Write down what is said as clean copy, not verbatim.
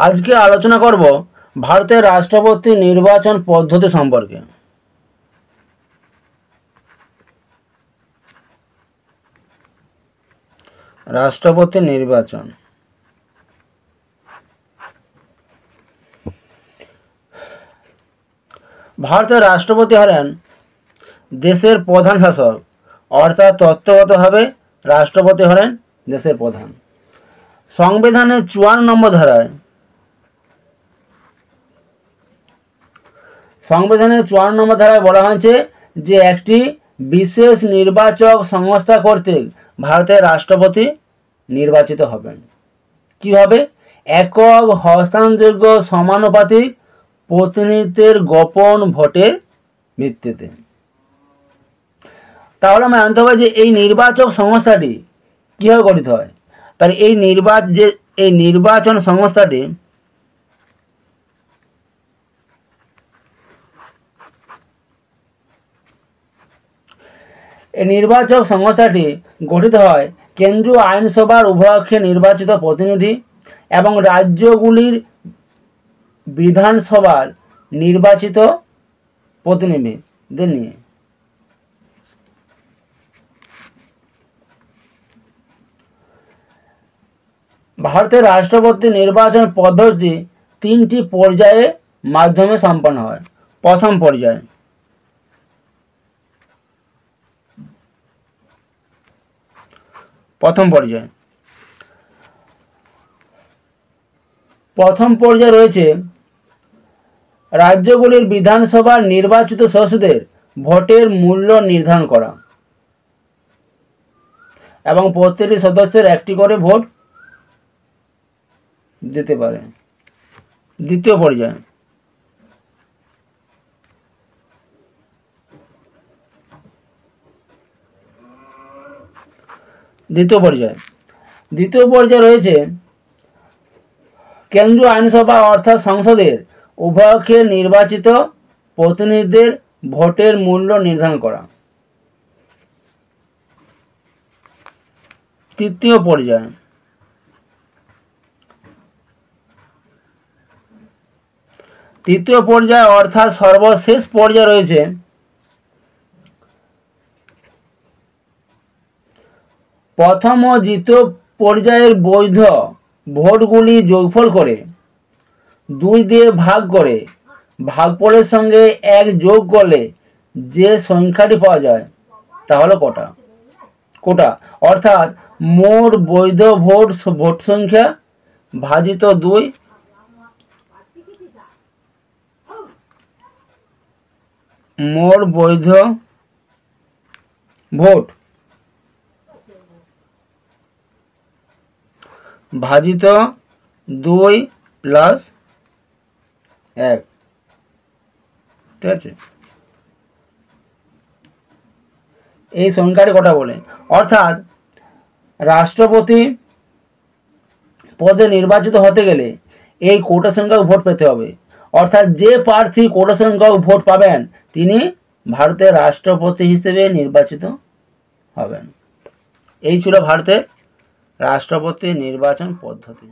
আজকে আলোচনা করব ভারতের রাষ্ট্রপতি নির্বাচন পদ্ধতি সম্পর্কে। রাষ্ট্রপতি নির্বাচন ভারতের রাষ্ট্রপতি হলেন দেশের প্রধান শাসক, অর্থাৎ তত্ত্বগতভাবে রাষ্ট্রপতি হলেন দেশের প্রধান। সংবিধানের ৫৪ নম্বর ধারায় বলা হয়েছে যে একটি বিশেষ নির্বাচক সংস্থা কর্তৃক ভারতের রাষ্ট্রপতি নির্বাচিত হবেন। কিভাবে? একক হস্তান্তরযোগ্য সমানুপাতিক প্রতিনিধিত্বের গোপন ভোটের ভিত্তিতে। তাহলে আমরা জানতে হবে যে এই নির্বাচক সংস্থাটি কীভাবে গঠিত হয়। তাহলে এই নির্বাচন সংস্থাটি গঠিত হয় কেন্দ্রীয় আইনসভার উভয়পক্ষে নির্বাচিত প্রতিনিধি এবং রাজ্যগুলির বিধানসভার নির্বাচিত প্রতিনিধিদের নিয়ে। ভারতের রাষ্ট্রপতি নির্বাচন পদ্ধতি ৩টি পর্যায়ের মাধ্যমে সম্পন্ন হয়। প্রথম পর্যায়ে রয়েছে রাজ্যগুলির বিধানসভার নির্বাচিত সদস্যদের ভোটের মূল্য নির্ধারণ করা এবং প্রত্যেকটি সদস্যের একটি করে ভোট দিতে পারে। দ্বিতীয় পর্যায়ে রয়েছে কেন্দ্রীয় আইনসভা অর্থাৎ সংসদের উভয়পক্ষে নির্বাচিত প্রতিনিধিদের ভোটের মূল্য নির্ধারণ করা। তৃতীয় পর্যায়ে অর্থাৎ সর্বশেষ পর্যায়ে রয়েছে প্রথম ও দ্বিতীয় পর্যায়ের বৈধ ভোটগুলি যোগফল করে 2 দিয়ে ভাগ করে ভাগফলের সঙ্গে 1 যোগ করলে যে সংখ্যাটি পাওয়া যায় তা হলো কোটা, অর্থাৎ মোট বৈধ ভোট সংখ্যা ভাজিত 2 মোট বৈধ ভোট ভাজিত 2 প্লাস 1। ঠিক আছে, এই সংখ্যাটি কোটা বলে। অর্থাৎ রাষ্ট্রপতি পদে নির্বাচিত হতে গেলে এই কোটা সংখ্যক ভোট পেতে হবে। অর্থাৎ যে প্রার্থী কোটা সংখ্যক ভোট পাবেন তিনি ভারতের রাষ্ট্রপতি হিসেবে নির্বাচিত হবেন। এই ছিল ভারতের রাষ্ট্রপতি নির্বাচন পদ্ধতি।